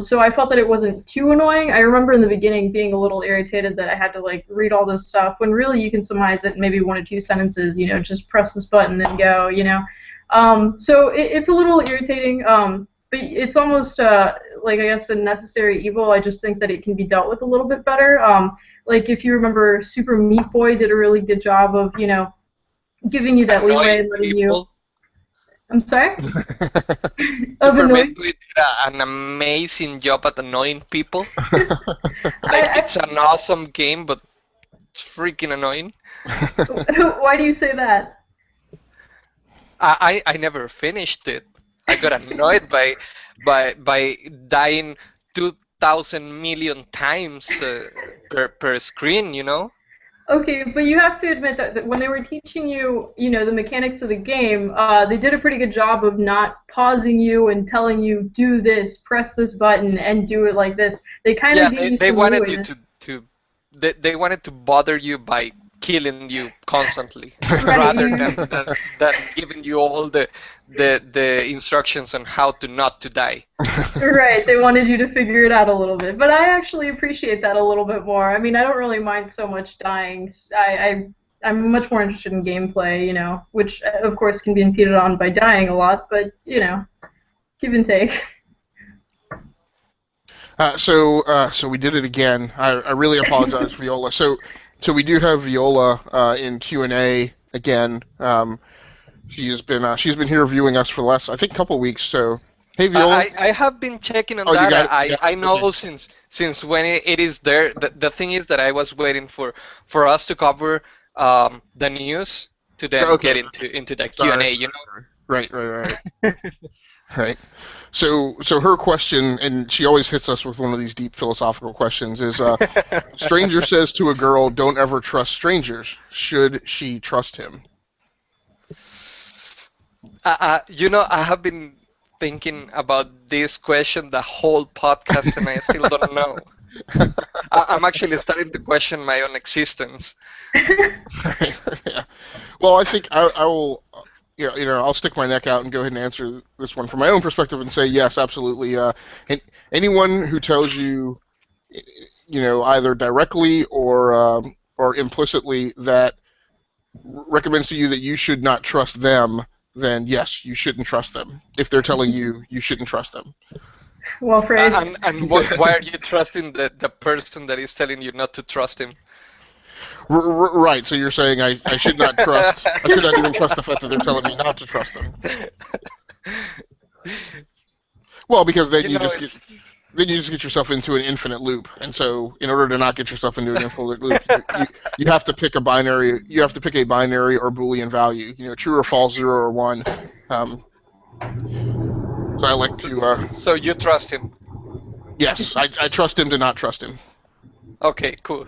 So I felt that it wasn't too annoying. I remember in the beginning being a little irritated that I had to like read all this stuff when really you can summarize it in maybe 1 or 2 sentences. Just press this button and go. So it's a little irritating. But it's almost like I guess a necessary evil. I just think that it can be dealt with a little bit better. Like if you remember, Super Meat Boy did a really good job of giving you that leeway and letting you. I'm sorry? Super Meat Boy did an amazing job at annoying people. It's an awesome game, but it's freaking annoying. Why do you say that? I never finished it. I got annoyed by dying 2,000 million times per screen, Okay, but you have to admit that when they were teaching you, the mechanics of the game, they did a pretty good job of not pausing you and telling you, do this, press this button, and do it like this. They kind of they wanted you they wanted to bother you by killing you constantly, rather than giving you all the instructions on how to not to die. Right, they wanted you to figure it out a little bit, but I actually appreciate that a little bit more. I mean, I don't really mind so much dying. I'm much more interested in gameplay, which of course can be impeded on by dying a lot, but give and take. So we did it again. I really apologize, Viola. So we do have Viola in Q&A again. She's been here viewing us for the last, I think, couple of weeks. So hey, Viola. I have been checking on that. I know since when it is there. The thing is that I was waiting for us to cover the news to then get into the Q&A. Right. Right. So her question, and she always hits us with one of these deep philosophical questions, is stranger says to a girl, don't ever trust strangers. Should she trust him? I have been thinking about this question the whole podcast, and I still don't know. I'm actually starting to question my own existence. Yeah. Well, I think I will... I'll stick my neck out and go ahead and answer this one from my own perspective and say yes, absolutely. And anyone who tells you, either directly or implicitly that recommends to you that you should not trust them, then yes, you shouldn't trust them. If they're telling you shouldn't trust them. Well phrased. And why are you trusting the person that is telling you not to trust him? Right, so you're saying I should not trust, I should not even trust the fact that they're telling me not to trust them. Well, because then you just get... then you just get yourself into an infinite loop. And so, in order to not get yourself into an infinite loop, you have to pick a binary. You have to pick a binary or Boolean value. True or false, 0 or 1. So I like to. So you trust him? Yes, I trust him to not trust him. Okay, cool.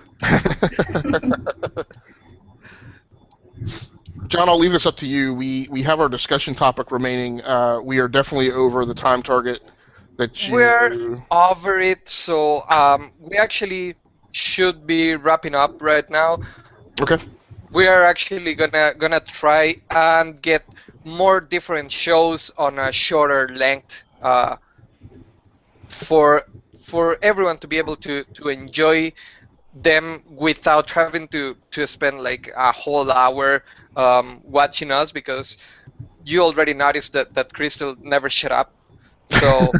John, I'll leave this up to you. We have our discussion topic remaining. We are definitely over the time target that you. We're over it, so we actually should be wrapping up right now. Okay. We are actually gonna try and get more different shows on a shorter length for everyone to be able to enjoy them without having to spend like a whole hour watching us, because you already noticed that Crystal never shut up. So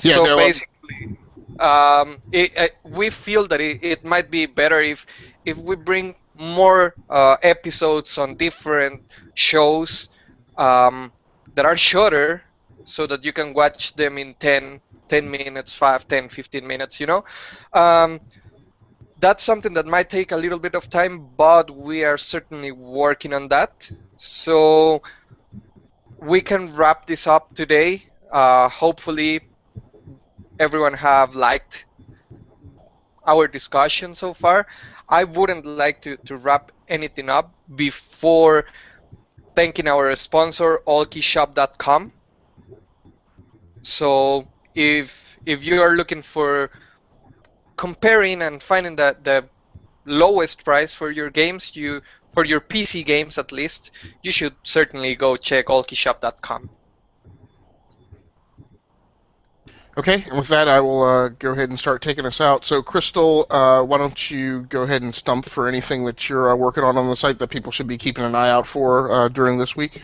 Yeah, so no, basically, we feel that it might be better if we bring more episodes on different shows that are shorter, so that you can watch them in 10 minutes, 5, 10, 15 minutes, That's something that might take a little bit of time, but we are certainly working on that. So we can wrap this up today. Hopefully everyone have liked our discussion so far. I wouldn't like to wrap anything up before thanking our sponsor, allkeyshop.com. So if you are looking for comparing and finding the lowest price for your games, for your PC games at least, you should certainly go check allkeyshop.com. Okay, and with that, I will go ahead and start taking us out. So, Crystal, why don't you go ahead and stump for anything that you're working on the site that people should be keeping an eye out for during this week?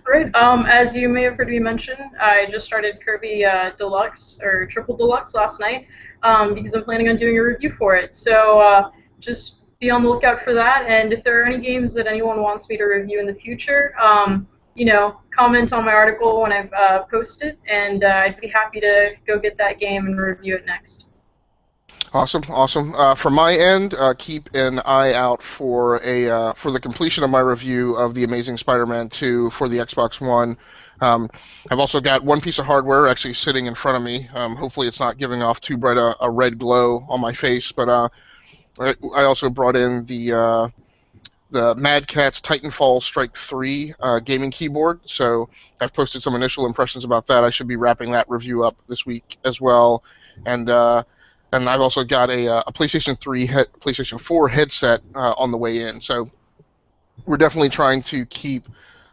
Great. As you may have heard me mention, I just started Kirby Deluxe or Triple Deluxe last night because I'm planning on doing a review for it. So just be on the lookout for that. And if there are any games that anyone wants me to review in the future, comment on my article when I've posted, and I'd be happy to go get that game and review it next. Awesome. From my end, keep an eye out for the completion of my review of The Amazing Spider-Man 2 for the Xbox One. I've also got one piece of hardware actually sitting in front of me. Hopefully it's not giving off too bright a red glow on my face, but I also brought in the Mad Catz Titanfall Strike 3 gaming keyboard. So I've posted some initial impressions about that. I should be wrapping that review up this week as well. And I've also got a PlayStation 3, PlayStation 4 headset on the way in. So we're definitely trying to keep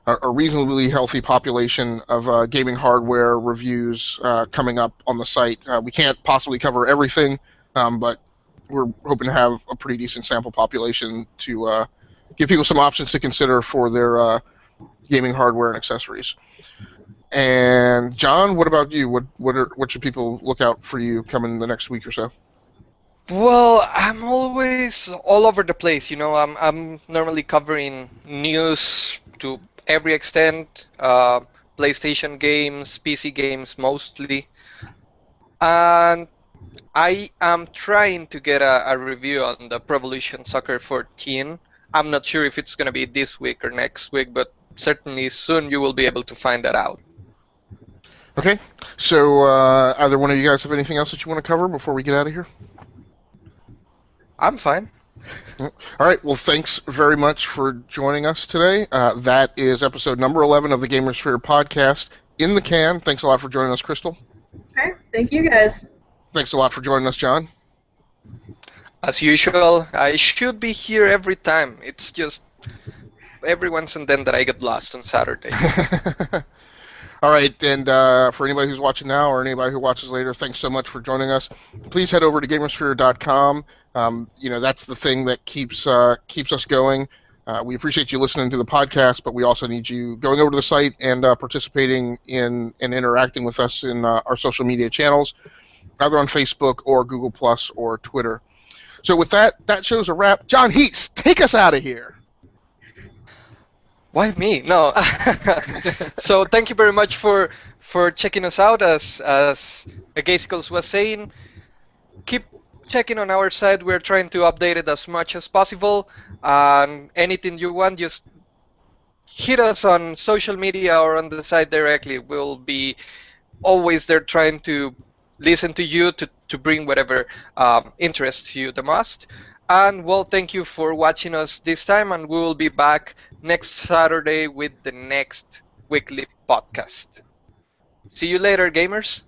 a reasonably healthy population of gaming hardware reviews coming up on the site. We can't possibly cover everything, but we're hoping to have a pretty decent sample population to give people some options to consider for their gaming hardware and accessories. And John, what about you? What should people look out for you coming the next week or so? Well, I'm always all over the place. I'm normally covering news to every extent, PlayStation games, PC games mostly, and I am trying to get a review on the Pro Evolution Soccer 14. I'm not sure if it's going to be this week or next week, but certainly soon you will be able to find that out. Okay, so either one of you guys have anything else that you want to cover before we get out of here? I'm fine. All right, well, thanks very much for joining us today. That is episode number 11 of the GamersSphere Podcast in the can. Thanks a lot for joining us, Crystal. Okay, thank you guys. Thanks a lot for joining us, John. As usual, I should be here every time. It's just every once and then that I get lost on Saturday. All right, and for anybody who's watching now or anybody who watches later, thanks so much for joining us. Please head over to GamersSphere.com. That's the thing that keeps us going. We appreciate you listening to the podcast, but we also need you going over to the site and participating in and interacting with us in our social media channels, either on Facebook or Google Plus or Twitter. So with that show's a wrap. John Heats, take us out of here. Why me? No. So thank you very much for checking us out. As Gaisicles was saying, keep checking on our site. We're trying to update it as much as possible. And anything you want, just hit us on social media or on the site directly. We'll be always there trying to listen to you to bring whatever interests you the most. And well, thank you for watching us this time, and we will be back next Saturday with the next weekly podcast. See you later, gamers.